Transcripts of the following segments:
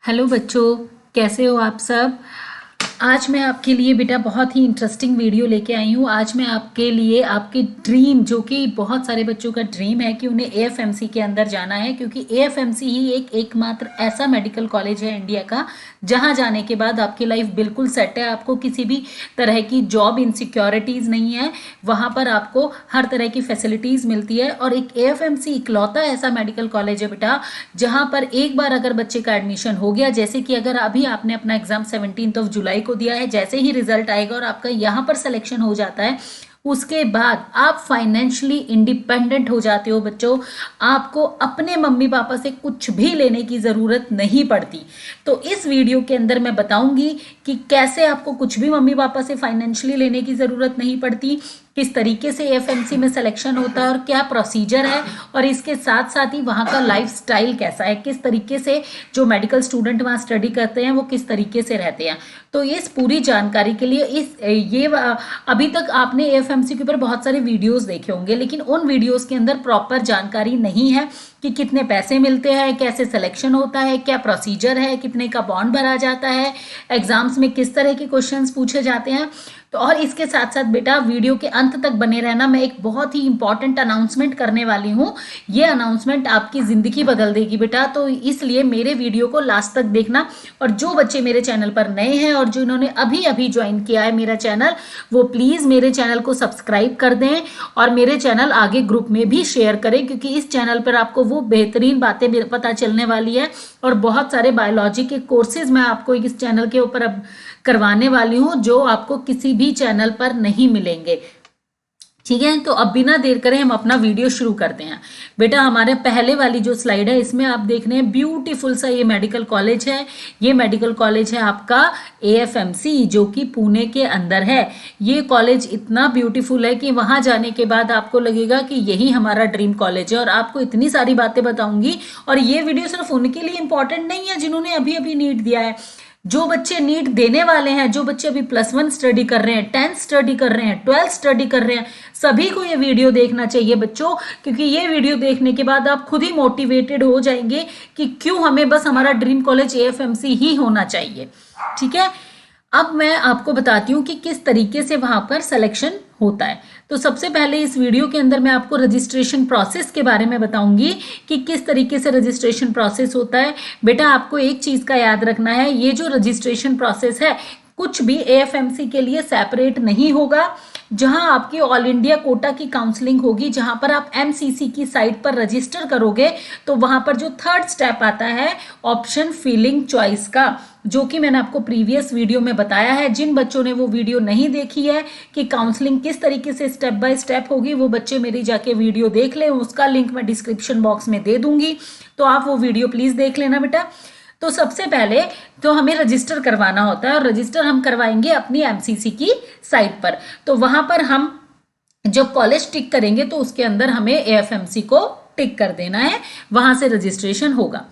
Hello बच्चों, कैसे हो आप सब। आज मैं आपके लिए बेटा बहुत ही इंटरेस्टिंग वीडियो लेके आई हूँ। आज मैं आपके लिए आपके ड्रीम, जो कि बहुत सारे बच्चों का ड्रीम है कि उन्हें एएफएमसी के अंदर जाना है, क्योंकि एएफएमसी ही एकमात्र ऐसा मेडिकल कॉलेज है इंडिया का जहाँ जाने के बाद आपकी लाइफ बिल्कुल सेट है। आपको किसी भी तरह की जॉब इनसिक्योरिटीज़ नहीं है। वहाँ पर आपको हर तरह की फैसिलिटीज़ मिलती है। और एक एएफएमसी इकलौता ऐसा मेडिकल कॉलेज है बेटा जहाँ पर एक बार अगर बच्चे का एडमिशन हो गया, जैसे कि अगर अभी आपने अपना एग्जाम 17 जुलाई को दिया है, जैसे ही रिजल्ट आएगा और आपका यहाँ पर सिलेक्शन हो जाता है, उसके बाद आप फाइनेंशियली इंडिपेंडेंट हो जाते हो बच्चों। आपको अपने मम्मी पापा से कुछ भी लेने की ज़रूरत नहीं पड़ती। तो इस वीडियो के अंदर मैं बताऊंगी कि कैसे आपको कुछ भी मम्मी पापा से फाइनेंशियली लेने की ज़रूरत नहीं पड़ती, किस तरीके से एएफएमसी में सिलेक्शन होता है और क्या प्रोसीजर है, और इसके साथ साथ ही वहाँ का लाइफ स्टाइल कैसा है, किस तरीके से जो मेडिकल स्टूडेंट वहाँ स्टडी करते हैं वो किस तरीके से रहते हैं। तो इस पूरी जानकारी के लिए अभी तक आपने एएफएमसी के ऊपर बहुत सारे वीडियोस देखे होंगे, लेकिन उन वीडियोस के अंदर प्रॉपर जानकारी नहीं है कि कितने पैसे मिलते हैं, कैसे सिलेक्शन होता है, क्या प्रोसीजर है, कितने का बॉन्ड भरा जाता है, एग्जाम्स में किस तरह के क्वेश्चंस पूछे जाते हैं। तो और इसके साथ साथ बेटा वीडियो के अंत तक बने रहना, मैं एक बहुत ही इंपॉर्टेंट अनाउंसमेंट करने वाली हूँ। ये अनाउंसमेंट आपकी ज़िंदगी बदल देगी बेटा, तो इसलिए मेरे वीडियो को लास्ट तक देखना। और जो बच्चे मेरे चैनल पर नए हैं और जो इन्होंने अभी अभी ज्वाइन किया है मेरा चैनल, वो प्लीज़ मेरे चैनल को सब्सक्राइब कर दें और मेरे चैनल आगे ग्रुप में भी शेयर करें, क्योंकि इस चैनल पर आपको वो बेहतरीन बातें पता चलने वाली है। और बहुत सारे बायोलॉजी के कोर्सेज मैं आपको इस चैनल के ऊपर अब करवाने वाली हूँ, जो आपको किसी भी चैनल पर नहीं मिलेंगे। ठीक है, तो अब बिना देर करे हम अपना वीडियो शुरू करते हैं। बेटा हमारे पहले वाली जो स्लाइड है, इसमें आप देख रहे हैं ब्यूटीफुल सा ये मेडिकल कॉलेज है। ये मेडिकल कॉलेज है आपका एएफएमसी, जो कि पुणे के अंदर है। ये कॉलेज इतना ब्यूटीफुल है कि वहां जाने के बाद आपको लगेगा कि यही हमारा ड्रीम कॉलेज है। और आपको इतनी सारी बातें बताऊंगी। और ये वीडियो सिर्फ उनके लिए इंपॉर्टेंट नहीं है जिन्होंने अभी अभी नीट दिया है। जो बच्चे नीट देने वाले हैं, जो बच्चे अभी +1 स्टडी कर रहे हैं, 10th स्टडी कर रहे हैं, 12th स्टडी कर रहे हैं, सभी को ये वीडियो देखना चाहिए बच्चों, क्योंकि ये वीडियो देखने के बाद आप खुद ही मोटिवेटेड हो जाएंगे कि क्यों हमें बस हमारा ड्रीम कॉलेज एएफएमसी ही होना चाहिए। ठीक है, अब मैं आपको बताती हूँ कि किस तरीके से वहां पर सिलेक्शन होता है। तो सबसे पहले इस वीडियो के अंदर मैं आपको रजिस्ट्रेशन प्रोसेस के बारे में बताऊंगी कि किस तरीके से रजिस्ट्रेशन प्रोसेस होता है। बेटा आपको एक चीज का याद रखना है, ये जो रजिस्ट्रेशन प्रोसेस है कुछ भी एएफएमसी के लिए सेपरेट नहीं होगा। जहां आपकी ऑल इंडिया कोटा की काउंसलिंग होगी, जहां पर आप एमसीसी की साइट पर रजिस्टर करोगे, तो वहां पर जो थर्ड स्टेप आता है ऑप्शन फिलिंग चॉइस का, जो कि मैंने आपको प्रीवियस वीडियो में बताया है। जिन बच्चों ने वो वीडियो नहीं देखी है कि काउंसलिंग किस तरीके से स्टेप बाय स्टेप होगी, वो बच्चे मेरी जाके वीडियो देख लें। उसका लिंक मैं डिस्क्रिप्शन बॉक्स में दे दूंगी, तो आप वो वीडियो प्लीज देख लेना बेटा। तो सबसे पहले तो हमें रजिस्टर करवाना होता है, और रजिस्टर हम करवाएंगे अपनी एमसीसी की साइट पर। तो वहां पर हम जब कॉलेज टिक करेंगे तो उसके अंदर हमें एएफएमसी को टिक कर देना है, वहां से रजिस्ट्रेशन होगा।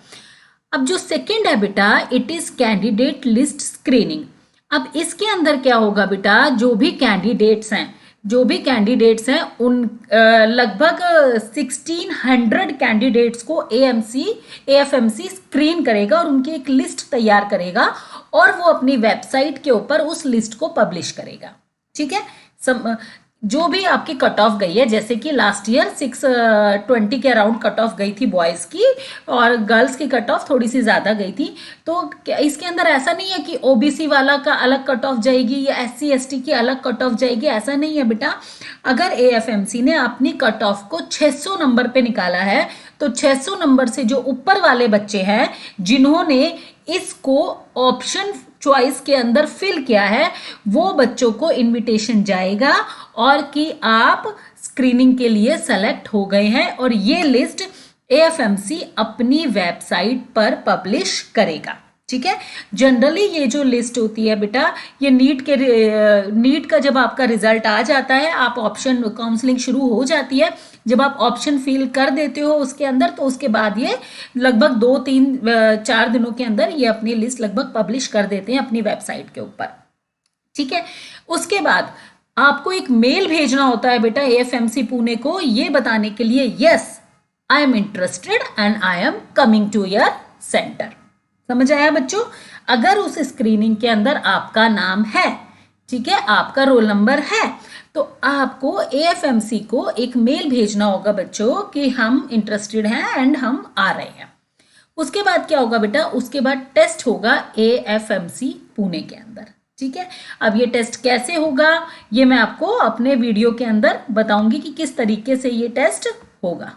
अब जो सेकंड है बेटा, it is candidate list screening. अब इसके अंदर क्या होगा बेटा, जो भी कैंडिडेट्स हैं उन लगभग 1600 कैंडिडेट्स को एएफएमसी स्क्रीन करेगा और उनकी एक लिस्ट तैयार करेगा, और वो अपनी वेबसाइट के ऊपर उस लिस्ट को पब्लिश करेगा। ठीक है, जो भी आपकी कट ऑफ गई है, जैसे कि लास्ट ईयर 620 के अराउंड कट ऑफ गई थी बॉयज की, और गर्ल्स की कट ऑफ थोड़ी सी ज्यादा गई थी। तो इसके अंदर ऐसा नहीं है कि ओबीसी वाला का अलग कट ऑफ जाएगी या एससी एसटी की अलग कट ऑफ जाएगी, ऐसा नहीं है बेटा। अगर एएफएमसी ने अपनी कट ऑफ को 600 नंबर पे निकाला है, तो 600 नंबर से जो ऊपर वाले बच्चे हैं जिन्होंने इसको ऑप्शन चॉइस के अंदर फिल किया है, वो बच्चों को इनविटेशन जाएगा और कि आप स्क्रीनिंग के लिए सेलेक्ट हो गए हैं, और ये लिस्ट एएफएमसी अपनी वेबसाइट पर पब्लिश करेगा। ठीक है, जनरली ये जो लिस्ट होती है बेटा, ये नीट का जब आपका रिजल्ट आ जाता है, आप ऑप्शन काउंसलिंग शुरू हो जाती है, जब आप ऑप्शन फिल कर देते हो उसके अंदर, तो उसके बाद ये लगभग 2-3-4 दिनों के अंदर ये अपनी लिस्ट लगभग पब्लिश कर देते हैं अपनी वेबसाइट के ऊपर। ठीक है, उसके बाद आपको एक मेल भेजना होता है बेटा एएफएमसी पुणे को, ये बताने के लिए yes I am interested and I am coming to your centre. समझ आया बच्चों? अगर उस स्क्रीनिंग के अंदर आपका नाम है, ठीक है, आपका रोल नंबर है, तो आपको एएफएमसी को एक मेल भेजना होगा बच्चों कि हम इंटरेस्टेड हैं एंड हम आ रहे हैं। उसके बाद क्या होगा बेटा? उसके बाद टेस्ट होगा एएफएमसी पुणे के अंदर, ठीक है। अब ये टेस्ट कैसे होगा ये मैं आपको अपने वीडियो के अंदर बताऊंगी कि किस तरीके से ये टेस्ट होगा।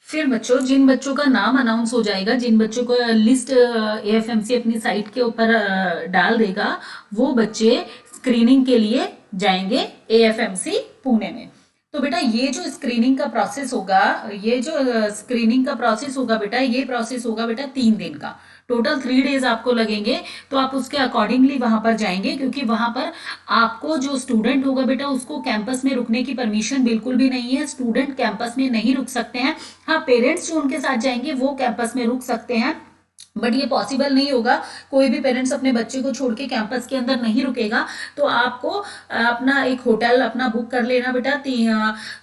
फिर बच्चों, जिन बच्चों का नाम अनाउंस हो जाएगा, जिन बच्चों को लिस्ट एएफएमसी अपनी साइट के ऊपर डाल देगा, वो बच्चे स्क्रीनिंग के लिए जाएंगे एएफएमसी पुणे में। तो बेटा ये जो स्क्रीनिंग का प्रोसेस होगा, ये जो स्क्रीनिंग का प्रोसेस होगा बेटा, ये प्रोसेस होगा बेटा 3 दिन का। टोटल 3 डेज आपको लगेंगे। तो आप उसके अकॉर्डिंगली वहां पर जाएंगे, क्योंकि वहां पर आपको जो स्टूडेंट होगा बेटा उसको कैंपस में रुकने की परमिशन बिल्कुल भी नहीं है। स्टूडेंट कैंपस में नहीं रुक सकते हैं। हाँ, पेरेंट्स जो उनके साथ जाएंगे वो कैंपस में रुक सकते हैं, बट ये पॉसिबल नहीं होगा। कोई भी पेरेंट्स अपने बच्चे को छोड़ के कैंपस के अंदर नहीं रुकेगा। तो आपको अपना एक होटल अपना बुक कर लेना बेटा,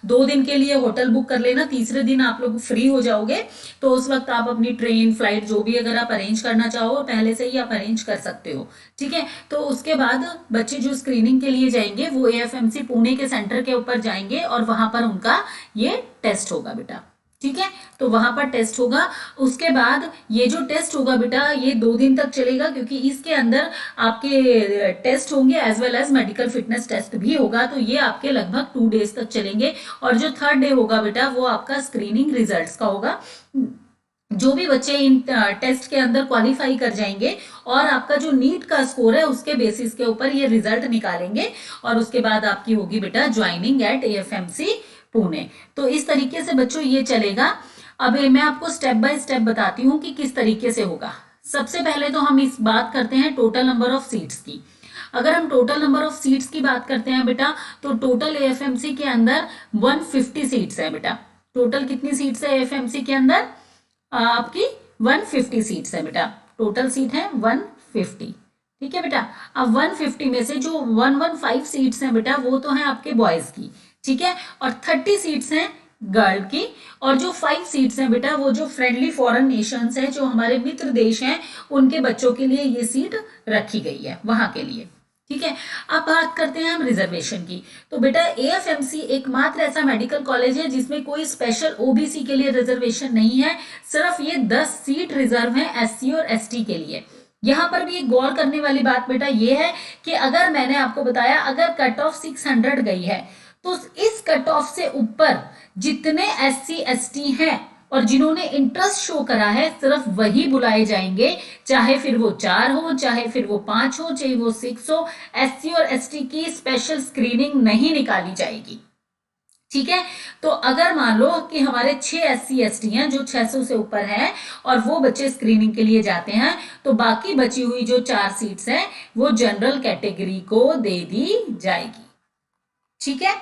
2 दिन के लिए होटल बुक कर लेना। तीसरे दिन आप लोग फ्री हो जाओगे, तो उस वक्त आप अपनी ट्रेन फ्लाइट जो भी अगर आप अरेंज करना चाहो पहले से ही आप अरेंज कर सकते हो, ठीक है। तो उसके बाद बच्चे जो स्क्रीनिंग के लिए जाएंगे वो एएफएमसी पुणे के सेंटर के ऊपर जाएंगे और वहां पर उनका ये टेस्ट होगा बेटा, ठीक है। तो वहां पर टेस्ट होगा। उसके बाद ये जो टेस्ट होगा बेटा ये 2 दिन तक चलेगा, क्योंकि इसके अंदर आपके टेस्ट होंगे as well as medical fitness test भी होगा। तो ये आपके लगभग 2 डेज तक चलेंगे। और जो 3rd डे होगा बेटा वो आपका स्क्रीनिंग रिजल्ट्स का होगा। जो भी बच्चे इन टेस्ट के अंदर क्वालिफाई कर जाएंगे और आपका जो नीट का स्कोर है उसके बेसिस के ऊपर ये रिजल्ट निकालेंगे, और उसके बाद आपकी होगी बेटा ज्वाइनिंग एट एएफएमसी पुणे। तो इस तरीके से बच्चों ये चलेगा। अब मैं आपको स्टेप बाय स्टेप बताती हूँ कि किस तरीके से होगा। सबसे पहले तो हम इस बात करते हैं टोटल नंबर ऑफ सीट्स की। अगर हम टोटल नंबर ऑफ सीट्स की बात करते हैं बेटा, तो टोटल एएफएमसी के अंदर 150 सीट्स है बेटा। टोटल कितनी सीट्स है एएफएमसी के अंदर? आपकी 150 सीट्स है बेटा। टोटल सीट है 150, ठीक है बेटा। अब 150 में से जो 115 सीट्स हैं बेटा वो तो है आपके बॉयज की, ठीक है, और 30 सीट्स हैं गर्ल की, और जो 5 सीट्स हैं बेटा वो जो फ्रेंडली फॉरेन नेशंस हैं, जो हमारे मित्र देश हैं, उनके बच्चों के लिए ये सीट रखी गई है वहां के लिए, ठीक है। अब बात करते हैं हम रिजर्वेशन की। तो बेटा एएफएमसी एकमात्र ऐसा मेडिकल कॉलेज है जिसमें कोई स्पेशल ओबीसी के लिए रिजर्वेशन नहीं है। सिर्फ ये 10 सीट रिजर्व है एससी और एसटी के लिए। यहां पर भी एक गौर करने वाली बात बेटा ये है कि अगर मैंने आपको बताया अगर कट ऑफ 600 गई है, तो इस कट ऑफ से ऊपर जितने एससी एसटी हैं और जिन्होंने इंटरेस्ट शो करा है सिर्फ वही बुलाए जाएंगे, चाहे फिर वो 4 हो, चाहे फिर वो 5 हो, चाहे वो 6 हो। एससी और एसटी की स्पेशल स्क्रीनिंग नहीं निकाली जाएगी, ठीक है। तो अगर मान लो कि हमारे 6 एससी एसटी हैं जो 600 से ऊपर हैं और वो बच्चे स्क्रीनिंग के लिए जाते हैं, तो बाकी बची हुई जो 4 सीट्स हैं वो जनरल कैटेगरी को दे दी जाएगी, ठीक है।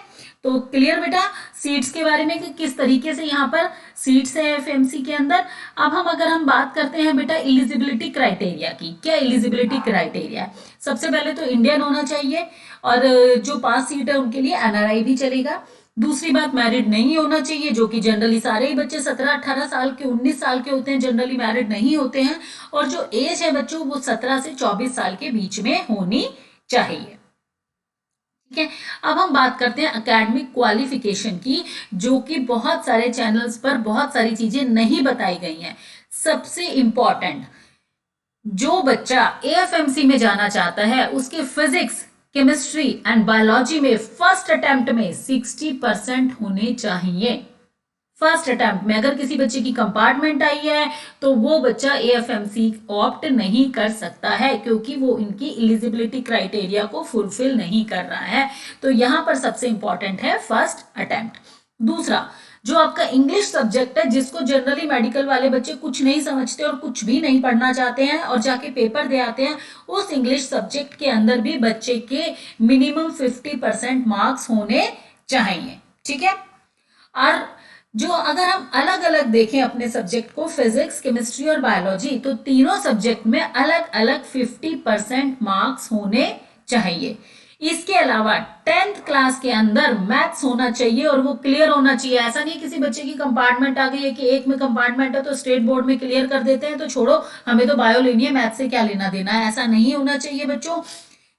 तो क्लियर बेटा सीट्स के बारे में कि किस तरीके से यहाँ पर सीट्स है एफएमसी के अंदर। अब अगर हम बात करते हैं बेटा एलिजिबिलिटी क्राइटेरिया की, क्या एलिजिबिलिटी क्राइटेरिया है? सबसे पहले तो इंडियन होना चाहिए, और जो 5 सीट है उनके लिए एनआरआई भी चलेगा। दूसरी बात मैरिड नहीं होना चाहिए, जो कि जनरली सारे ही बच्चे 17-18 साल के 19 साल के होते हैं, जनरली मैरिड नहीं होते हैं। और जो एज है बच्चों वो 17 से 24 साल के बीच में होनी चाहिए, ठीक है। अब हम बात करते हैं एकेडमिक क्वालिफिकेशन की, जो कि बहुत सारे चैनल्स पर बहुत सारी चीजें नहीं बताई गई हैं। सबसे इंपॉर्टेंट, जो बच्चा एएफएमसी में जाना चाहता है उसके फिजिक्स, केमिस्ट्री एंड बायोलॉजी में फर्स्ट अटेम्प्ट में 60% होने चाहिए। फर्स्ट अटेम्प्ट में अगर किसी बच्चे की कंपार्टमेंट आई है तो वो बच्चा एएफएमसी ऑप्ट नहीं कर सकता है, क्योंकि वो इनकी एलिजिबिलिटी क्राइटेरिया को फुलफिल नहीं कर रहा है। तो यहां पर सबसे इंपॉर्टेंट है फर्स्ट अटेम्प्ट। दूसरा, जो आपका इंग्लिश सब्जेक्ट है, जिसको जनरली मेडिकल वाले बच्चे कुछ नहीं समझते और कुछ भी नहीं पढ़ना चाहते हैं और जाके पेपर दे आते हैं, उस इंग्लिश सब्जेक्ट के अंदर भी बच्चे के मिनिमम 50% मार्क्स होने चाहिए, ठीक है। और जो अगर हम अलग अलग देखें अपने सब्जेक्ट को, फिजिक्स, केमिस्ट्री और बायोलॉजी, तो तीनों सब्जेक्ट में अलग अलग 50% मार्क्स होने चाहिए। इसके अलावा 10th क्लास के अंदर मैथ्स होना चाहिए और वो क्लियर होना चाहिए। ऐसा नहीं किसी बच्चे की कंपार्टमेंट आ गई है कि एक में कंपार्टमेंट है तो स्टेट बोर्ड में क्लियर कर देते हैं, तो छोड़ो हमें तो बायो लेनी है, मैथ से क्या लेना देना है, ऐसा नहीं होना चाहिए बच्चों।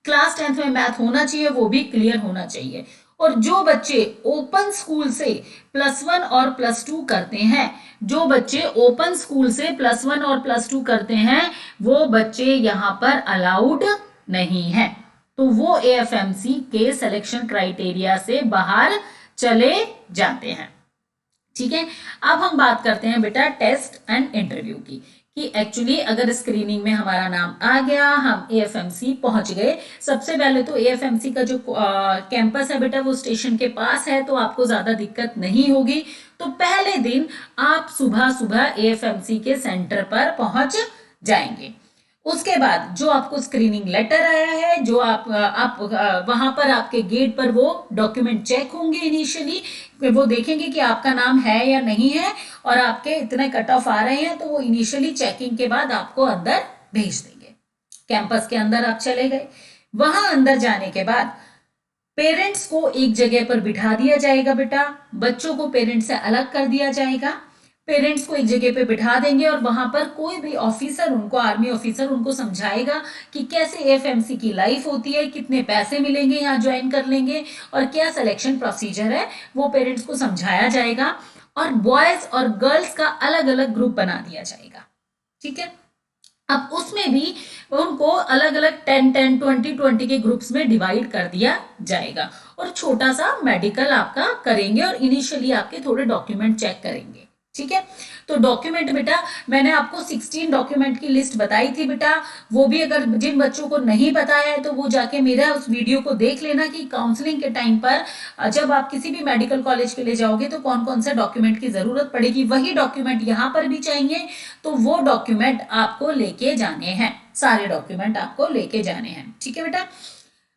क्लास 10th में मैथ होना चाहिए, वो भी क्लियर होना चाहिए। और जो बच्चे ओपन स्कूल से +1 और +2 करते हैं, जो बच्चे ओपन स्कूल से +1 और +2 करते हैं, वो बच्चे यहाँ पर अलाउड नहीं है, तो वो एएफएमसी के सिलेक्शन क्राइटेरिया से बाहर चले जाते हैं। ठीक है, अब हम बात करते हैं बेटा टेस्ट एंड इंटरव्यू की, कि एक्चुअली अगर स्क्रीनिंग में हमारा नाम आ गया, हम एएफएमसी पहुंच गए। सबसे पहले तो एएफएमसी का जो कैंपस है बेटा वो स्टेशन के पास है, तो आपको ज्यादा दिक्कत नहीं होगी। तो पहले दिन आप सुबह सुबह एएफएमसी के सेंटर पर पहुंच जाएंगे। उसके बाद जो आपको स्क्रीनिंग लेटर आया है, जो आप वहां पर आपके गेट पर वो डॉक्यूमेंट चेक होंगे इनिशियली, वो देखेंगे कि आपका नाम है या नहीं है, और आपके इतने कट ऑफ आ रहे हैं, तो वो इनिशियली चेकिंग के बाद आपको अंदर भेज देंगे। कैंपस के अंदर आप चले गए, वहां अंदर जाने के बाद पेरेंट्स को एक जगह पर बिठा दिया जाएगा बेटा, बच्चों को पेरेंट्स से अलग कर दिया जाएगा। पेरेंट्स को एक जगह पे बिठा देंगे और वहां पर कोई भी ऑफिसर उनको, आर्मी ऑफिसर उनको समझाएगा कि कैसे एएफएमसी की लाइफ होती है, कितने पैसे मिलेंगे यहाँ ज्वाइन कर लेंगे, और क्या सिलेक्शन प्रोसीजर है, वो पेरेंट्स को समझाया जाएगा। और बॉयज और गर्ल्स का अलग अलग ग्रुप बना दिया जाएगा। ठीक है, अब उसमें भी उनको अलग अलग 10-10, 20-20 के ग्रुप्स में डिवाइड कर दिया जाएगा, और छोटा सा मेडिकल आपका करेंगे, और इनिशियली आपके थोड़े डॉक्यूमेंट चेक करेंगे। ठीक है, तो डॉक्यूमेंट बेटा मैंने आपको 16 डॉक्यूमेंट की लिस्ट बताई थी बेटा, वो भी अगर जिन बच्चों को नहीं पता है तो वो जाके मेरा उस वीडियो को देख लेना कि काउंसलिंग के टाइम पर जब आप किसी भी मेडिकल कॉलेज के लिए जाओगे तो कौन कौन से डॉक्यूमेंट की जरूरत पड़ेगी, वही डॉक्यूमेंट यहाँ पर भी चाहिए, तो वो डॉक्यूमेंट आपको लेके जाने हैं, सारे डॉक्यूमेंट आपको लेके जाने हैं। ठीक है बेटा,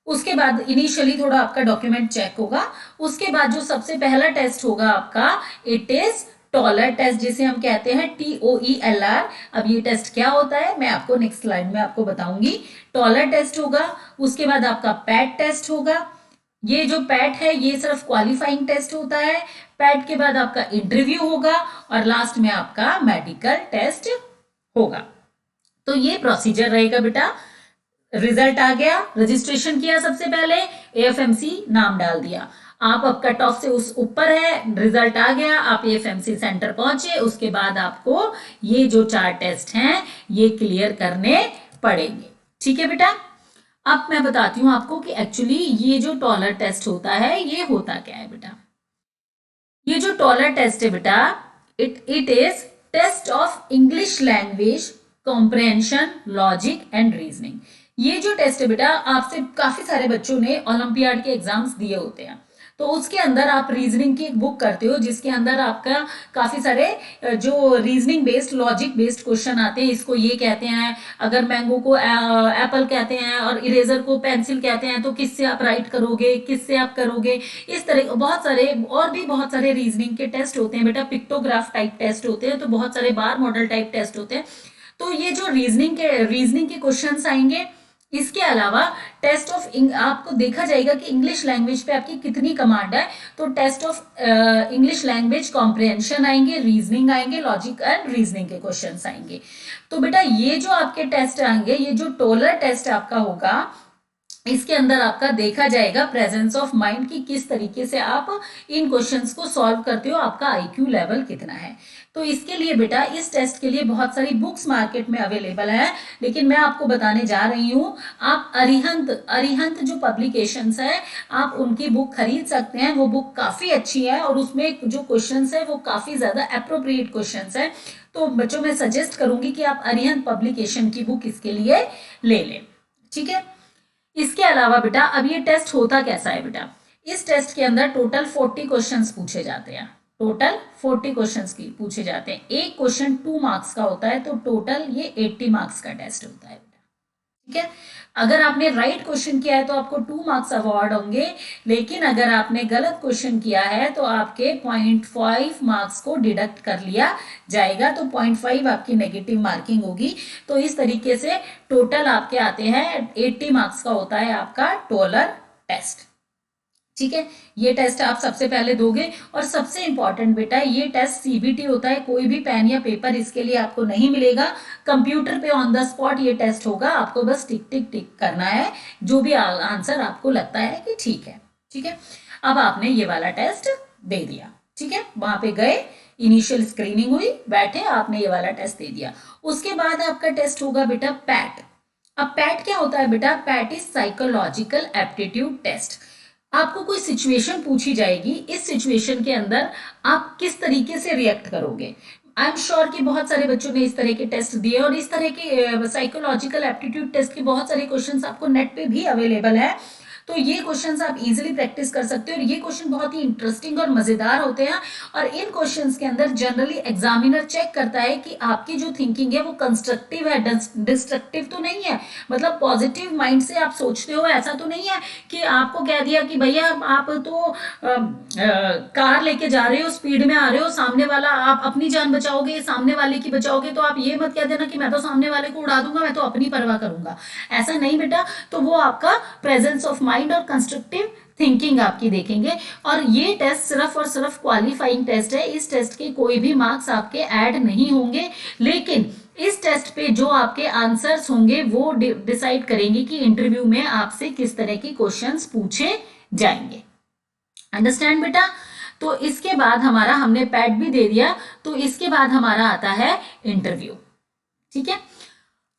उसके बाद इनिशियली थोड़ा आपका डॉक्यूमेंट चेक होगा। उसके बाद जो सबसे पहला टेस्ट होगा आपका, इट इज टॉलर टेस्ट, जिसे हम कहते हैं TOELR। अब ये टेस्ट क्या होता है मैं आपको नेक्स्ट स्लाइड में आपको बताऊंगी। टॉलर टेस्ट होगा, उसके बाद आपका पैट टेस्ट होगा। ये जो पैट है ये सिर्फ क्वालिफाइंग टेस्ट होता है। पैट के बाद आपका इंटरव्यू होगा, और लास्ट में आपका मेडिकल टेस्ट होगा। तो ये प्रोसीजर रहेगा बेटा। रिजल्ट आ गया, रजिस्ट्रेशन किया, सबसे पहले एएफएमसी नाम डाल दिया, आप अब कट ऑफ से उस ऊपर है, रिजल्ट आ गया, आप एएफएमसी सेंटर पहुंचे, उसके बाद आपको ये जो 4 टेस्ट हैं ये क्लियर करने पड़ेंगे। ठीक है बेटा, अब मैं बताती हूं आपको कि एक्चुअली ये जो टॉलर टेस्ट होता है ये होता क्या है बेटा। ये जो टॉलर टेस्ट है बेटा, it is test of English language comprehension, logic and reasoning. ये जो टेस्ट है बेटा, आपसे काफी सारे बच्चों ने ओलंपियाड के एग्जाम्स दिए होते हैं, तो उसके अंदर आप रीजनिंग की एक बुक करते हो जिसके अंदर आपका काफी सारे जो reasoning based, logic based question आते हैं। इसको ये कहते हैं, अगर मैंगो को एप्पल कहते हैं और इरेजर को पेंसिल कहते हैं, तो किससे आप राइट करोगे, किससे आप करोगे, इस तरह बहुत सारे और भी बहुत सारे रीजनिंग के टेस्ट होते हैं बेटा। पिक्टोग्राफ टाइप टेस्ट होते हैं, तो बहुत सारे बार मॉडल टाइप टेस्ट होते हैं। तो ये जो रीजनिंग के क्वेश्चंस आएंगे, इसके अलावा टेस्ट ऑफ आपको देखा जाएगा कि इंग्लिश लैंग्वेज पे आपकी कितनी कमांड है, तो test of English language comprehension आएंगे, रीजनिंग आएंगे, लॉजिक एंड रीजनिंग के क्वेश्चंस आएंगे। तो बेटा ये जो आपके टेस्ट आएंगे, ये जो टोलर टेस्ट आपका होगा, इसके अंदर आपका देखा जाएगा प्रेजेंस ऑफ माइंड की किस तरीके से आप इन क्वेश्चंस को सॉल्व करते हो, आपका आईक्यू लेवल कितना है। तो इसके लिए बेटा इस टेस्ट के लिए बहुत सारी बुक्स मार्केट में अवेलेबल है, लेकिन मैं आपको बताने जा रही हूँ, आप अरिहंत जो पब्लिकेशंस है आप उनकी बुक खरीद सकते हैं। वो बुक काफी अच्छी है और उसमें जो क्वेश्चंस है वो काफी ज्यादा अप्रोप्रिएट क्वेश्चंस है। तो बच्चों मैं सजेस्ट करूंगी कि आप अरिहंत पब्लिकेशन की बुक इसके लिए ले लें। ठीक है, इसके अलावा बेटा अब ये टेस्ट होता कैसा है बेटा, इस टेस्ट के अंदर टोटल 40 क्वेश्चंस पूछे जाते हैं, टोटल 40 क्वेश्चंस की पूछे जाते हैं। एक क्वेश्चन 2 मार्क्स का होता है, तो टोटल ये 80 मार्क्स का टेस्ट होता है बेटा। ठीक है, अगर आपने राइट क्वेश्चन किया है तो आपको 2 मार्क्स अवार्ड होंगे, लेकिन अगर आपने गलत क्वेश्चन किया है तो आपके 0.5 मार्क्स को डिडक्ट कर लिया जाएगा, तो 0.5 आपकी नेगेटिव मार्किंग होगी। तो इस तरीके से टोटल आपके आते हैं 80 मार्क्स का होता है आपका टोलर टेस्ट। ठीक है, ये टेस्ट आप सबसे पहले दोगे। और सबसे इंपॉर्टेंट बेटा, ये टेस्ट सीबीटी होता है, कोई भी पेन या पेपर इसके लिए आपको नहीं मिलेगा। कंप्यूटर पे ऑन द स्पॉट ये टेस्ट होगा, आपको बस टिक टिक टिक करना है जो भी आंसर आपको लगता है कि ठीक है। ठीक है, अब आपने ये वाला टेस्ट दे दिया। ठीक है, वहां पे गए, इनिशियल स्क्रीनिंग हुई, बैठे, आपने ये वाला टेस्ट दे दिया। उसके बाद आपका टेस्ट होगा बेटा पैट। अब पैट क्या होता है बेटा? PAT is psychological aptitude test. आपको कोई सिचुएशन पूछी जाएगी, इस सिचुएशन के अंदर आप किस तरीके से रिएक्ट करोगे। आई एम श्योर कि बहुत सारे बच्चों ने इस तरह के टेस्ट दिए, और इस तरह के साइकोलॉजिकल एप्टीट्यूड टेस्ट के बहुत सारे क्वेश्चंस आपको नेट पे भी अवेलेबल है। तो ये क्वेश्चंस आप इजीली प्रैक्टिस कर सकते हो, और ये क्वेश्चन बहुत ही इंटरेस्टिंग और मजेदार होते हैं। और इन क्वेश्चंस के अंदर जनरली एग्जामिनर चेक करता है कि आपकी जो थिंकिंग है वो कंस्ट्रक्टिव है, डिस्ट्रक्टिव तो नहीं है, मतलब पॉजिटिव माइंड से आप सोचते हो, ऐसा तो नहीं है कि आपको कह दिया कि भैया आप तो कार लेके जा रहे हो, स्पीड में आ रहे हो, सामने वाला, आप अपनी जान बचाओगे, सामने वाले की बचाओगे, तो आप ये मत कह देना कि मैं तो सामने वाले को उड़ा दूंगा, मैं तो अपनी परवाह करूंगा। ऐसा नहीं बेटा, तो वो आपका प्रेजेंस ऑफ माइंड और कंस्ट्रक्टिव थिंकिंग आपकी देखेंगे। और ये टेस्ट सिर्फ और सिर्फ क्वालिफाइंग टेस्ट है, इस टेस्ट के कोई भी मार्क्स आपके ऐड नहीं होंगे, लेकिन इस टेस्ट पे जो आपके आंसर्स होंगे वो डिसाइड करेंगे कि इंटरव्यू में आपसे किस तरह के क्वेश्चंस पूछे जाएंगे। अंडरस्टैंड बेटा? तो इसके बाद हमारा, हमने पैट भी दे दिया, तो इसके बाद हमारा आता है इंटरव्यू। ठीक है,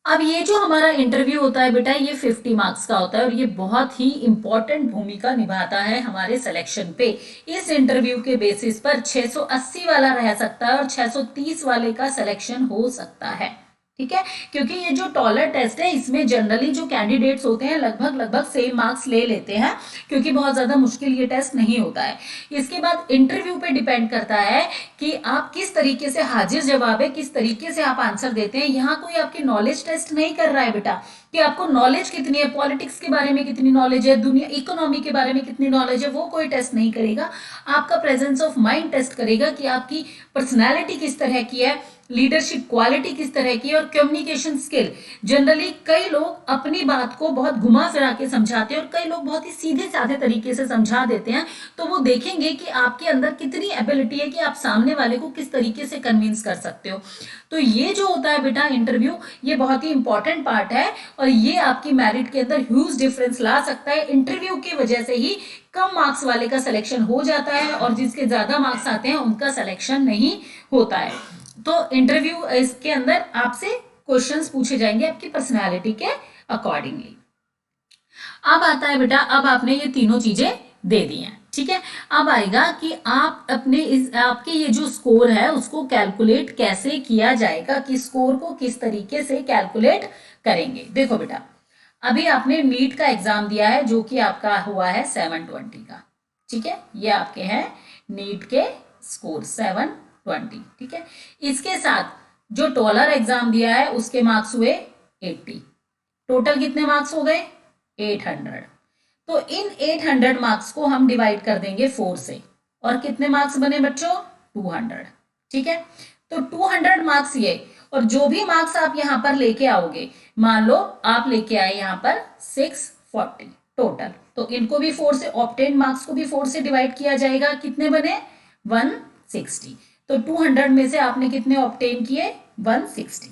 अब ये जो हमारा इंटरव्यू होता है बेटा, ये 50 मार्क्स का होता है, और ये बहुत ही इंपॉर्टेंट भूमिका निभाता है हमारे सिलेक्शन पे। इस इंटरव्यू के बेसिस पर 680 वाला रह सकता है और 630 वाले का सिलेक्शन हो सकता है। ठीक है, क्योंकि ये जो टॉलर टेस्ट है, इसमें जनरली जो कैंडिडेट्स होते हैं लगभग सेम मार्क्स ले लेते हैं, क्योंकि बहुत ज्यादा मुश्किल ये टेस्ट नहीं होता है। इसके बाद इंटरव्यू पे डिपेंड करता है कि आप किस तरीके से हाजिर जवाब है, किस तरीके से आप आंसर देते हैं। यहाँ कोई आपकी नॉलेज टेस्ट नहीं कर रहा है बेटा कि आपको नॉलेज कितनी है, पॉलिटिक्स के बारे में कितनी नॉलेज है, दुनिया इकोनॉमी के बारे में कितनी नॉलेज है, वो कोई टेस्ट नहीं करेगा। आपका प्रेजेंस ऑफ माइंड टेस्ट करेगा कि आपकी पर्सनैलिटी किस तरह की है, लीडरशिप क्वालिटी किस तरह की, और कम्युनिकेशन स्किल। जनरली कई लोग अपनी बात को बहुत घुमा फिरा के समझाते हैं, और कई लोग बहुत ही सीधे साधे तरीके से समझा देते हैं। तो वो देखेंगे कि आपके अंदर कितनी एबिलिटी है कि आप सामने वाले को किस तरीके से कन्विंस कर सकते हो। तो ये जो होता है बेटा इंटरव्यू, ये बहुत ही इंपॉर्टेंट पार्ट है, और ये आपकी मेरिट के अंदर ह्यूज डिफरेंस ला सकता है। इंटरव्यू की वजह से ही कम मार्क्स वाले का सिलेक्शन हो जाता है, और जिसके ज्यादा मार्क्स आते हैं उनका सिलेक्शन नहीं होता है। तो इंटरव्यू इसके अंदर आपसे क्वेश्चंस पूछे जाएंगे आपकी पर्सनालिटी के अकॉर्डिंगली। अब आता है बेटा, अब आपने ये तीनों चीजें दे दी हैं। ठीक है, अब आएगा कि आप अपने आपके ये जो स्कोर है उसको कैलकुलेट कैसे किया जाएगा, कि स्कोर को किस तरीके से कैलकुलेट करेंगे। देखो बेटा, अभी आपने नीट का एग्जाम दिया है जो कि आपका हुआ है 720 का। ठीक है, ये आपके हैं नीट के स्कोर 720। ठीक है, इसके साथ जो टॉलर एग्जाम दिया है उसके मार्क्स हुए 80। टोटल कितने मार्क्स हो गए? 800। तो इन 800 मार्क्स को हम डिवाइड कर देंगे 4 से, और कितने मार्क्स बने बच्चों? 200। ठीक है, तो 200 मार्क्स ये, और जो भी मार्क्स आप यहां पर लेके आओगे, मान लो आप लेके आए यहां पर 640 टोटल, तो इनको भी 4 से, ऑब्टेन मार्क्स को भी 4 से डिवाइड किया जाएगा। कितने बने? 160। तो 200 में से आपने कितने ऑब्टेन किए? 160।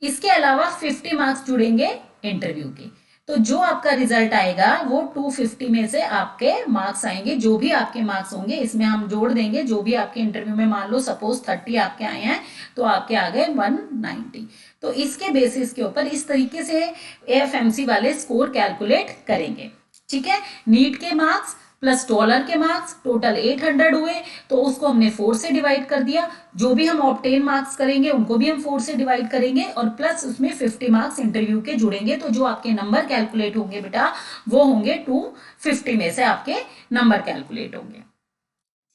इसके अलावा 50 मार्क्स जुड़ेंगे इंटरव्यू के, तो जो आपका रिजल्ट आएगा वो 250 में से आपके मार्क्स आएंगे। जो भी आपके मार्क्स होंगे इसमें हम जोड़ देंगे, जो भी आपके इंटरव्यू में, मान लो सपोज 30 आपके आए हैं, तो आपके आ गए 190। तो इसके बेसिस के ऊपर इस तरीके से एएफएमसी वाले स्कोर कैलकुलेट करेंगे। ठीक है, नीट के मार्क्स प्लस डॉलर के मार्क्स टोटल 800 हुए, तो उसको हमने 4 से डिवाइड कर दिया। जो भी हम ऑब्टेन मार्क्स करेंगे उनको भी हम 4 से डिवाइड करेंगे, और प्लस उसमें 50 मार्क्स इंटरव्यू के जुड़ेंगे। तो जो आपके नंबर कैलकुलेट होंगे बेटा वो होंगे 250 में से आपके नंबर कैलकुलेट होंगे।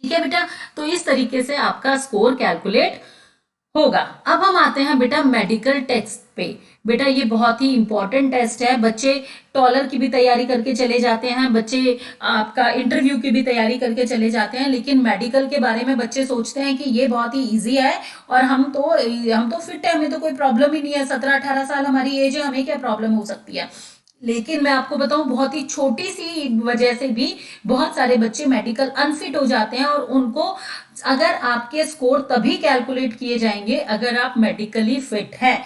ठीक है बेटा, तो इस तरीके से आपका स्कोर कैलकुलेट होगा। अब हम आते हैं बेटा मेडिकल टेस्ट पे। बेटा ये बहुत ही इंपॉर्टेंट टेस्ट है, बच्चे टॉलर की भी तैयारी करके चले जाते हैं, बच्चे आपका इंटरव्यू की भी तैयारी करके चले जाते हैं, लेकिन मेडिकल के बारे में बच्चे सोचते हैं कि ये बहुत ही इजी है, और हम तो फिट है, हमें तो कोई प्रॉब्लम ही नहीं है, 17-18 साल हमारी एज है, हमें क्या प्रॉब्लम हो सकती है। लेकिन मैं आपको बताऊं, बहुत ही छोटी सी वजह से भी बहुत सारे बच्चे मेडिकल अनफिट हो जाते हैं, और उनको, अगर आपके स्कोर तभी कैलकुलेट किए जाएंगे अगर आप मेडिकली फिट हैं।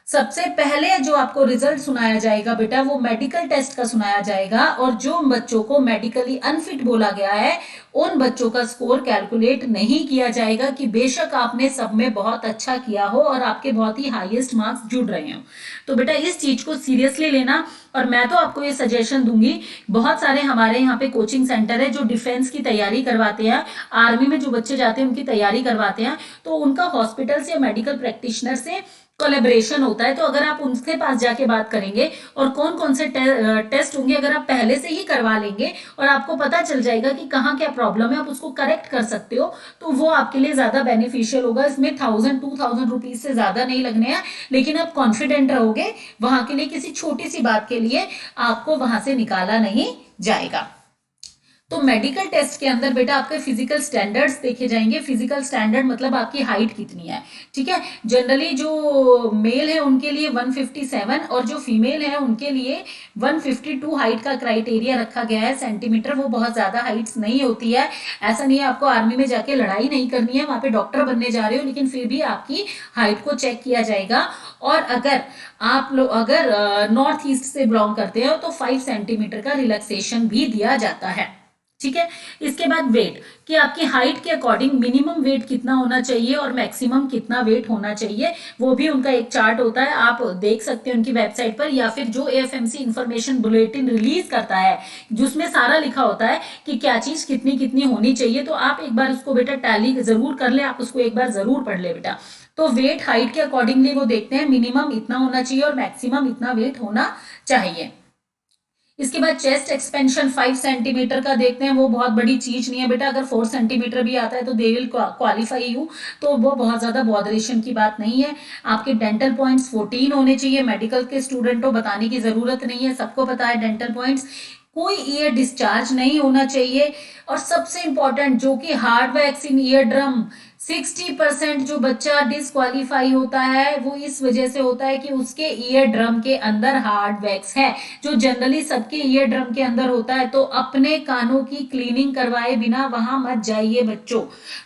सबसे पहले जो आपको रिजल्ट सुनाया जाएगा बेटा, वो मेडिकल टेस्ट का सुनाया जाएगा, और जो बच्चों को मेडिकली अनफिट बोला गया है उन बच्चों का स्कोर कैलकुलेट नहीं किया जाएगा, कि बेशक आपने सब में बहुत अच्छा किया हो और आपके बहुत ही हाईएस्ट मार्क्स जुड़ रहे हो। तो बेटा इस चीज को सीरियसली लेना। और मैं तो आपको ये सजेशन दूंगी, बहुत सारे हमारे यहाँ पे कोचिंग सेंटर है जो डिफेंस की तैयारी करवाते हैं, आर्मी में जो बच्चे जाते हैं उनकी तैयारी करवाते हैं, तो उनका हॉस्पिटल से या मेडिकल प्रैक्टिशनर से कोलेब्रेशन होता है। तो अगर आप उनके पास जाके बात करेंगे और कौन कौन से टेस्ट होंगे अगर आप पहले से ही करवा लेंगे और आपको पता चल जाएगा कि कहाँ क्या प्रॉब्लम है, आप उसको करेक्ट कर सकते हो, तो वो आपके लिए ज्यादा बेनिफिशियल होगा। इसमें 1000-2000 रुपीज से ज्यादा नहीं लगने हैं, लेकिन आप कॉन्फिडेंट रहोगे, वहां के लिए किसी छोटी सी बात के लिए आपको वहां से निकाला नहीं जाएगा। तो मेडिकल टेस्ट के अंदर बेटा आपके फिजिकल स्टैंडर्ड्स देखे जाएंगे। फिजिकल स्टैंडर्ड मतलब आपकी हाइट कितनी है, ठीक है। जनरली जो मेल है उनके लिए 157 और जो फीमेल है उनके लिए 152 हाइट का क्राइटेरिया रखा गया है सेंटीमीटर। वो बहुत ज्यादा हाइट्स नहीं होती है। ऐसा नहीं है आपको आर्मी में जाके लड़ाई नहीं करनी है, वहां पे डॉक्टर बनने जा रहे हो, लेकिन फिर भी आपकी हाइट को चेक किया जाएगा। और अगर आप लोग अगर नॉर्थ ईस्ट से बिलोंग करते हो तो 5 सेंटीमीटर का रिलैक्सेशन भी दिया जाता है, ठीक है। इसके बाद वेट, कि आपकी हाइट के अकॉर्डिंग मिनिमम वेट कितना होना चाहिए और मैक्सिमम कितना वेट होना चाहिए, वो भी उनका एक चार्ट होता है, आप देख सकते हैं उनकी वेबसाइट पर, या फिर जो एएफएमसी इंफॉर्मेशन बुलेटिन रिलीज करता है जिसमें सारा लिखा होता है कि क्या चीज कितनी कितनी होनी चाहिए। तो आप एक बार उसको बेटा टैली जरूर कर ले, आप उसको एक बार जरूर पढ़ ले बेटा। तो वेट हाइट के अकॉर्डिंगली वो देखते हैं, मिनिमम इतना होना चाहिए और मैक्सिमम इतना वेट होना चाहिए। इसके बाद चेस्ट एक्सपेंशन 5 सेंटीमीटर का देखते हैं, वो बहुत बड़ी चीज नहीं है बेटा, अगर 4 सेंटीमीटर भी आता है तो दे विल क्वालिफाई यू, तो वो बहुत ज्यादा बॉदरेशन की बात नहीं है। आपके डेंटल पॉइंट्स 14 होने चाहिए, मेडिकल के स्टूडेंट को बताने की जरूरत नहीं है, सबको पता है डेंटल पॉइंट्स। कोई ईयर डिस्चार्ज नहीं होना चाहिए, और सबसे इंपॉर्टेंट जो कि हार्ड वैक्स इन ईयर ड्रम, 60% जो बच्चा डिसक्वालीफाई होता है वो इस वजह से होता है कि उसके ईयर ड्रम के अंदर हार्ड वैक्स है, जो जनरली सबके ईयर ड्रम के अंदर होता है। तो अपने कानों की क्लीनिंग करवाए बिना वहां मत जाइए बच्चों।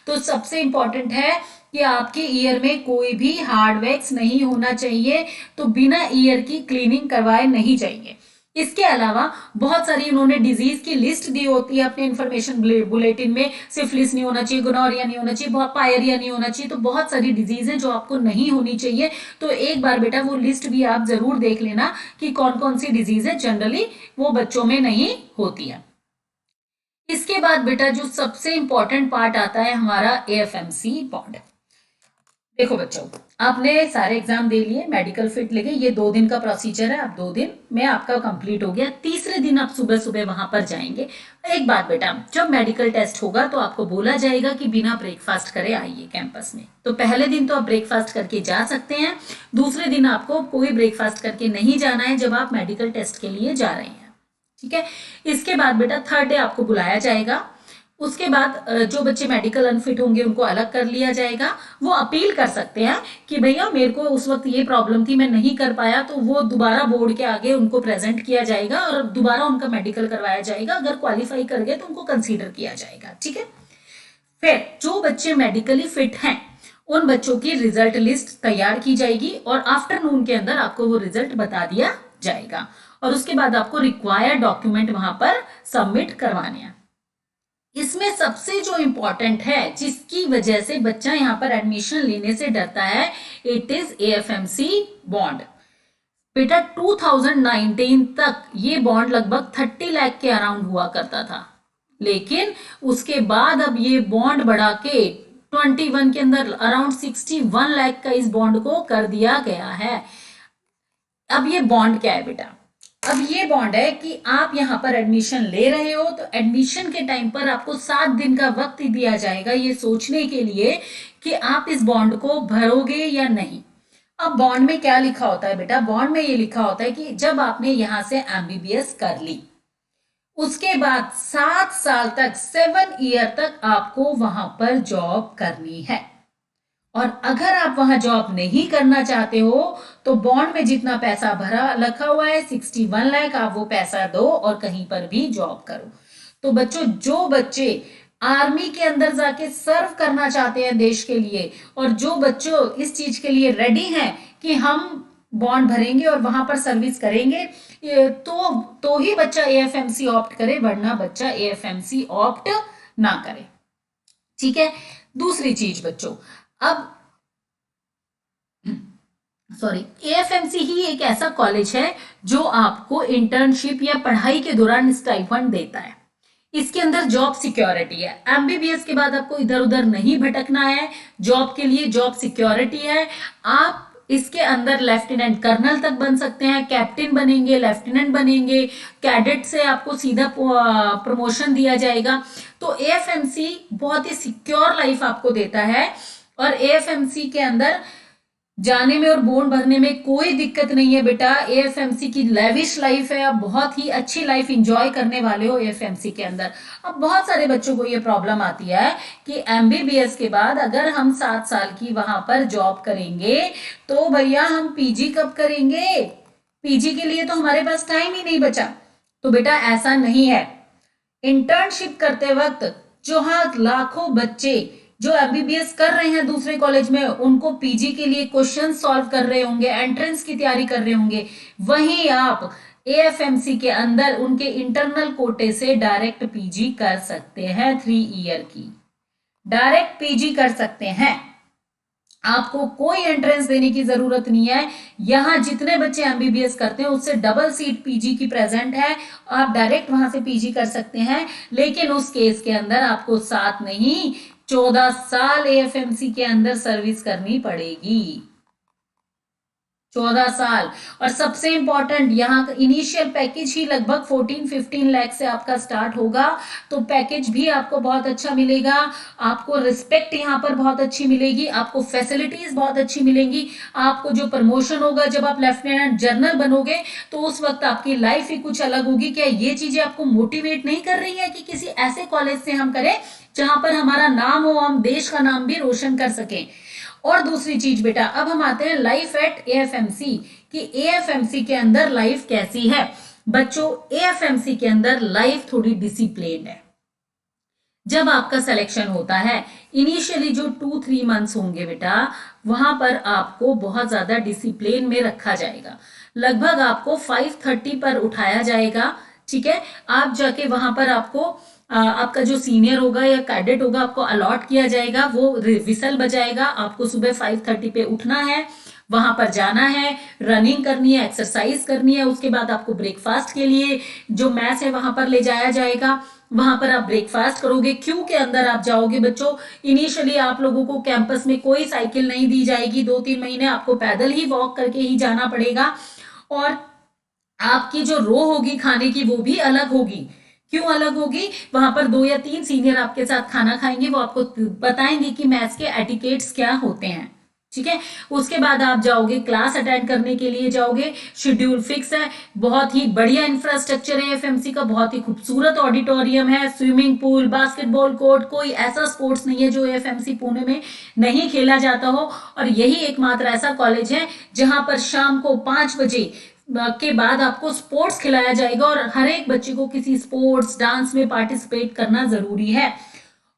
तो सबसे इंपॉर्टेंट है कि आपके ईयर में कोई भी हार्ड वैक्स नहीं होना चाहिए, तो बिना ईयर की क्लीनिंग करवाए नहीं जाइए। इसके अलावा बहुत सारी उन्होंने डिजीज की लिस्ट दी होती है अपने इंफॉर्मेशन बुलेटिन में, सिफिलिस नहीं होना चाहिए, गोनोरिया नहीं होना चाहिए, पायरिया नहीं होना चाहिए, तो बहुत सारी डिजीज है जो आपको नहीं होनी चाहिए। तो एक बार बेटा वो लिस्ट भी आप जरूर देख लेना कि कौन कौन सी डिजीज है जनरली वो बच्चों में नहीं होती है। इसके बाद बेटा जो सबसे इंपॉर्टेंट पार्ट आता है हमारा एएफएमसी बॉन्ड। देखो बच्चों, आपने सारे एग्जाम दे लिए, मेडिकल फिट लेके, ये 2 दिन का प्रोसीजर है, आप 2 दिन में आपका कंप्लीट हो गया। तीसरे दिन आप सुबह सुबह वहां पर जाएंगे। एक बात बेटा, जब मेडिकल टेस्ट होगा तो आपको बोला जाएगा कि बिना ब्रेकफास्ट करे आइए कैंपस में। तो पहले दिन तो आप ब्रेकफास्ट करके जा सकते हैं, दूसरे दिन आपको कोई ब्रेकफास्ट करके नहीं जाना है जब आप मेडिकल टेस्ट के लिए जा रहे हैं, ठीक है। इसके बाद बेटा थर्ड डे आपको बुलाया जाएगा। उसके बाद जो बच्चे मेडिकल अनफिट होंगे उनको अलग कर लिया जाएगा। वो अपील कर सकते हैं कि भैया मेरे को उस वक्त ये प्रॉब्लम थी, मैं नहीं कर पाया, तो वो दोबारा बोर्ड के आगे उनको प्रेजेंट किया जाएगा और दोबारा उनका मेडिकल करवाया जाएगा। अगर क्वालिफाई कर गए तो उनको कंसीडर किया जाएगा, ठीक है। फिर जो बच्चे मेडिकली फिट हैं उन बच्चों की रिजल्ट लिस्ट तैयार की जाएगी और आफ्टरनून के अंदर आपको वो रिजल्ट बता दिया जाएगा, और उसके बाद आपको रिक्वायर्ड डॉक्यूमेंट वहां पर सबमिट करवाने हैं। इसमें सबसे जो इंपॉर्टेंट है जिसकी वजह से बच्चा यहाँ पर एडमिशन लेने से डरता है, इट इज एएफएमसी बॉन्ड। बेटा 2019 तक ये बॉन्ड लगभग 30 लाख के अराउंड हुआ करता था, लेकिन उसके बाद अब ये बॉन्ड बढ़ा के 21 के अंदर अराउंड 61 लाख का इस बॉन्ड को कर दिया गया है। अब ये बॉन्ड क्या है बेटा? अब ये बॉन्ड है कि आप यहाँ पर एडमिशन ले रहे हो तो एडमिशन के टाइम पर आपको 7 दिन का वक्त दिया जाएगा ये सोचने के लिए कि आप इस बॉन्ड को भरोगे या नहीं। अब बॉन्ड में क्या लिखा होता है बेटा? बॉन्ड में ये लिखा होता है कि जब आपने यहां से एमबीबीएस कर ली उसके बाद 7 साल तक 7 ईयर तक आपको वहां पर जॉब करनी है। और अगर आप वहां जॉब नहीं करना चाहते हो तो बॉन्ड में जितना पैसा भरा रखा हुआ है 61 लाख, आप वो पैसा दो और कहीं पर भी जॉब करो। तो बच्चों, जो बच्चे आर्मी के अंदर जाके सर्व करना चाहते हैं देश के लिए, और जो बच्चों इस चीज के लिए रेडी हैं कि हम बॉन्ड भरेंगे और वहां पर सर्विस करेंगे, तो ही बच्चा एएफएमसी ऑप्ट करे, वरना बच्चा एएफएमसी ऑप्ट ना करे। ठीक है। दूसरी चीज बच्चों, अब सॉरी, एएफएमसी ही एक ऐसा कॉलेज है जो आपको इंटर्नशिप या पढ़ाई के दौरान स्टाइपेंड देता है। इसके अंदर जॉब सिक्योरिटी है। एमबीबीएस के बाद आपको इधर उधर नहीं भटकना है, जॉब के लिए जॉब सिक्योरिटी है। आप इसके अंदर लेफ्टिनेंट कर्नल तक बन सकते हैं, कैप्टन बनेंगे, लेफ्टिनेंट बनेंगे, कैडेट से आपको सीधा प्रमोशन दिया जाएगा। तो एएफएमसी बहुत ही सिक्योर लाइफ आपको देता है, और एएफएमसी के अंदर जाने में और बॉन्ड भरने में कोई दिक्कत नहीं है बेटा। एएफएमसी की लेविश लाइफ है, आप बहुत ही अच्छी लाइफ एंजॉय करने वाले हो एएफएमसी के अंदर। अब बहुत सारे बच्चों को ये प्रॉब्लम आती है कि एमबीबीएस के बाद अगर हम 7 साल की वहां पर जॉब करेंगे तो भैया हम पीजी कब करेंगे, पीजी के लिए तो हमारे पास टाइम ही नहीं बचा। तो बेटा ऐसा नहीं है। इंटर्नशिप करते वक्त जो लाखों बच्चे जो एमबीबीएस कर रहे हैं दूसरे कॉलेज में, उनको पीजी के लिए क्वेश्चन सॉल्व कर रहे होंगे, एंट्रेंस की तैयारी कर रहे होंगे, वहीं आप एएफएमसी के अंदर उनके इंटरनल कोटे से डायरेक्ट पीजी कर सकते हैं। 3 ईयर की डायरेक्ट पीजी कर सकते हैं, आपको कोई एंट्रेंस देने की जरूरत नहीं है। यहां जितने बच्चे एमबीबीएस करते हैं उससे डबल सीट पीजी की प्रेजेंट है, आप डायरेक्ट वहां से पीजी कर सकते हैं। लेकिन उस केस के अंदर आपको 7 नहीं 14 साल एएफएमसी के अंदर सर्विस करनी पड़ेगी। 14 साल। और सबसे इंपॉर्टेंट, यहाँ का इनिशियल पैकेज ही लगभग 14-15 लाख से आपका स्टार्ट होगा, तो पैकेज भी आपको बहुत अच्छा मिलेगा। आपको रिस्पेक्ट यहाँ पर बहुत अच्छी मिलेगी, आपको फैसिलिटीज बहुत अच्छी मिलेंगी। आपको जो प्रमोशन होगा जब आप लेफ्टिनेंट जनरल बनोगे तो उस वक्त आपकी लाइफ ही कुछ अलग होगी। क्या ये चीजें आपको मोटिवेट नहीं कर रही है कि किसी ऐसे कॉलेज से हम करें जहां पर हमारा नाम हो, हम देश का नाम भी रोशन कर सकें। और दूसरी चीज बेटा, अब हम आते हैं लाइफ एट एएफएमसी कि एएफएमसी के अंदर लाइफ कैसी है। बच्चों, एएफएमसी के अंदर लाइफ थोड़ी डिसिप्लिन है। जब आपका सिलेक्शन होता है, इनिशियली जो 2-3 मंथ्स होंगे बेटा, वहां पर आपको बहुत ज्यादा डिसिप्लिन में रखा जाएगा। लगभग आपको 5:30 पर उठाया जाएगा। ठीक है। आप जाके वहां पर आपको आपका जो सीनियर होगा या कैडेट होगा आपको अलॉट किया जाएगा, वो विसल बजाएगा, आपको सुबह 5:30 पे उठना है, वहां पर जाना है, रनिंग करनी है, एक्सरसाइज करनी है। उसके बाद आपको ब्रेकफास्ट के लिए जो मैस है वहां पर ले जाया जाएगा, वहां पर आप ब्रेकफास्ट करोगे। क्यू के अंदर आप जाओगे बच्चों। इनिशियली आप लोगों को कैंपस में कोई साइकिल नहीं दी जाएगी, 2-3 महीने आपको पैदल ही वॉक करके ही जाना पड़ेगा। और आपकी जो रो होगी खाने की वो भी अलग होगी। क्यों अलग होगी? वहां पर 2 या 3 सीनियर आपके साथ खाना खाएंगे, वो आपको बताएंगे कि मैथ्स के एटिकेट्स क्या होते हैं। ठीक है। उसके बाद आप जाओगे, क्लास अटेंड करने के लिए जाओगे, शेड्यूल फिक्स है। बहुत ही बढ़िया इंफ्रास्ट्रक्चर है एफएमसी का, बहुत ही खूबसूरत ऑडिटोरियम है, स्विमिंग पूल, बास्केटबॉल कोर्ट, कोई ऐसा स्पोर्ट्स नहीं है जो एफएमसी पुणे में नहीं खेला जाता हो। और यही एकमात्र ऐसा कॉलेज है जहां पर शाम को 5 बजे के बाद आपको स्पोर्ट्स खिलाया जाएगा, और हर एक बच्चे को किसी स्पोर्ट्स डांस में पार्टिसिपेट करना जरूरी है।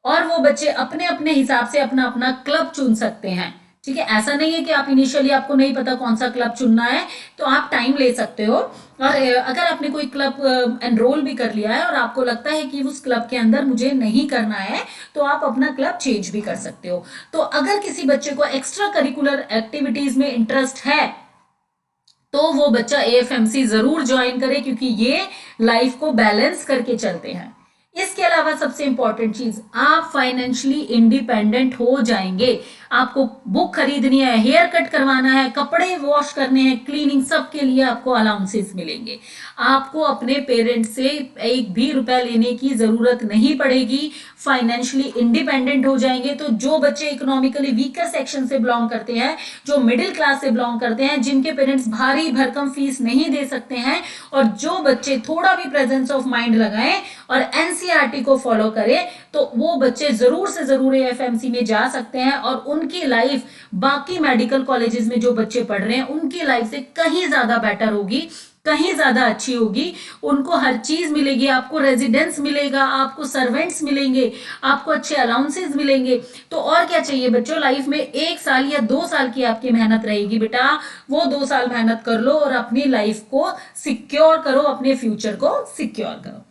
और वो बच्चे अपने अपने हिसाब से अपना अपना क्लब चुन सकते हैं। ठीक है। ऐसा नहीं है कि आप इनिशियली आपको नहीं पता कौन सा क्लब चुनना है, तो आप टाइम ले सकते हो। और अगर आपने कोई क्लब एनरोल भी कर लिया है और आपको लगता है कि उस क्लब के अंदर मुझे नहीं करना है, तो आप अपना क्लब चेंज भी कर सकते हो। तो अगर किसी बच्चे को एक्स्ट्रा करिकुलर एक्टिविटीज में इंटरेस्ट है तो वो बच्चा एएफएमसी जरूर ज्वाइन करे, क्योंकि ये लाइफ को बैलेंस करके चलते हैं। इसके अलावा सबसे इंपॉर्टेंट चीज, आप फाइनेंशियली इंडिपेंडेंट हो जाएंगे। आपको बुक खरीदनी है, हेयर कट करवाना है, कपड़े वॉश करने हैं, क्लीनिंग, सब के लिए आपको अलाउंसेस मिलेंगे। आपको अपने पेरेंट्स से एक भी रुपया लेने की जरूरत नहीं पड़ेगी। फाइनेंशियली इंडिपेंडेंट हो जाएंगे। तो जो बच्चे इकोनॉमिकली वीकर सेक्शन से बिलोंग करते हैं, जो मिडिल क्लास से बिलोंग करते हैं, जिनके पेरेंट्स भारी भरकम फीस नहीं दे सकते हैं, और जो बच्चे थोड़ा भी प्रेजेंस ऑफ माइंड लगाएं और एनसीईआरटी को फॉलो करें, तो वो बच्चे जरूर से जरूर एएफएमसी में जा सकते हैं। और उन उनकी लाइफ बाकी मेडिकल कॉलेजेस में जो बच्चे पढ़ रहे हैं उनकी लाइफ से कहीं ज्यादा बेटर होगी, कहीं ज्यादा अच्छी होगी। उनको हर चीज मिलेगी, आपको रेजिडेंस मिलेगा, आपको सर्वेंट्स मिलेंगे, आपको अच्छे अलाउंसेस मिलेंगे। तो और क्या चाहिए बच्चों, लाइफ में 1 साल या 2 साल की आपकी मेहनत रहेगी बेटा, वो 2 साल मेहनत कर लो और अपनी लाइफ को सिक्योर करो, अपने फ्यूचर को सिक्योर करो।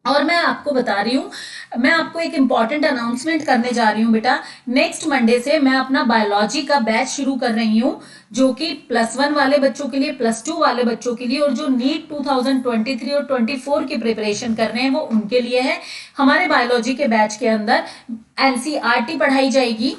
और मैं आपको बता रही हूँ, मैं आपको एक इंपॉर्टेंट अनाउंसमेंट करने जा रही हूँ बेटा। नेक्स्ट मंडे से मैं अपना बायोलॉजी का बैच शुरू कर रही हूँ, जो कि +1 वाले बच्चों के लिए, +2 वाले बच्चों के लिए, और जो नीट 2023 और 24 की प्रिपरेशन कर रहे हैं वो उनके लिए है। हमारे बायोलॉजी के बैच के अंदर एनसीईआरटी पढ़ाई जाएगी,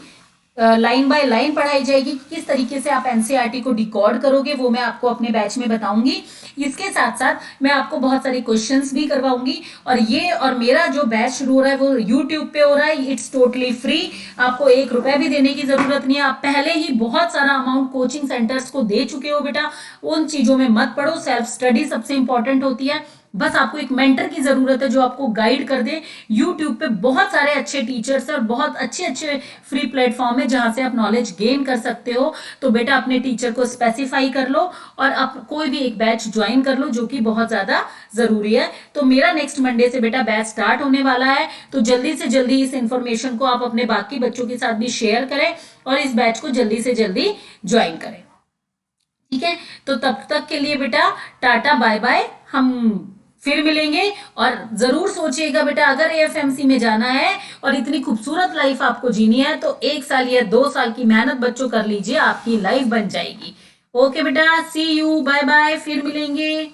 लाइन बाय लाइन पढ़ाई जाएगी। किस तरीके से आप एनसीईआरटी को डिकोड करोगे वो मैं आपको अपने बैच में बताऊंगी। इसके साथ साथ मैं आपको बहुत सारे क्वेश्चंस भी करवाऊंगी। और मेरा जो बैच शुरू हो रहा है वो यूट्यूब पे हो रहा है, इट्स टोटली फ्री, आपको 1 रुपया भी देने की जरूरत नहीं है। आप पहले ही बहुत सारा अमाउंट कोचिंग सेंटर्स को दे चुके हो बेटा, उन चीजों में मत पढ़ो। सेल्फ स्टडी सबसे इंपॉर्टेंट होती है, बस आपको एक मेंटर की जरूरत है जो आपको गाइड कर दे। यूट्यूब पे बहुत सारे अच्छे टीचर्स और बहुत अच्छे अच्छे फ्री प्लेटफॉर्म है जहां से आप नॉलेज गेन कर सकते हो। तो बेटा अपने टीचर को स्पेसिफाई कर लो और आप कोई भी एक बैच ज्वाइन कर लो, जो कि बहुत ज्यादा जरूरी है। तो मेरा नेक्स्ट मंडे से बेटा बैच स्टार्ट होने वाला है, तो जल्दी से जल्दी इस इंफॉर्मेशन को आप अपने बाकी बच्चों के साथ भी शेयर करें और इस बैच को जल्दी से जल्दी ज्वाइन करें। ठीक है, तो तब तक के लिए बेटा टाटा बाय बाय, हम फिर मिलेंगे। और जरूर सोचिएगा बेटा, अगर एएफएमसी में जाना है और इतनी खूबसूरत लाइफ आपको जीनी है तो 1 साल या 2 साल की मेहनत बच्चों कर लीजिए, आपकी लाइफ बन जाएगी। ओके बेटा, सी यू, बाय बाय, फिर मिलेंगे।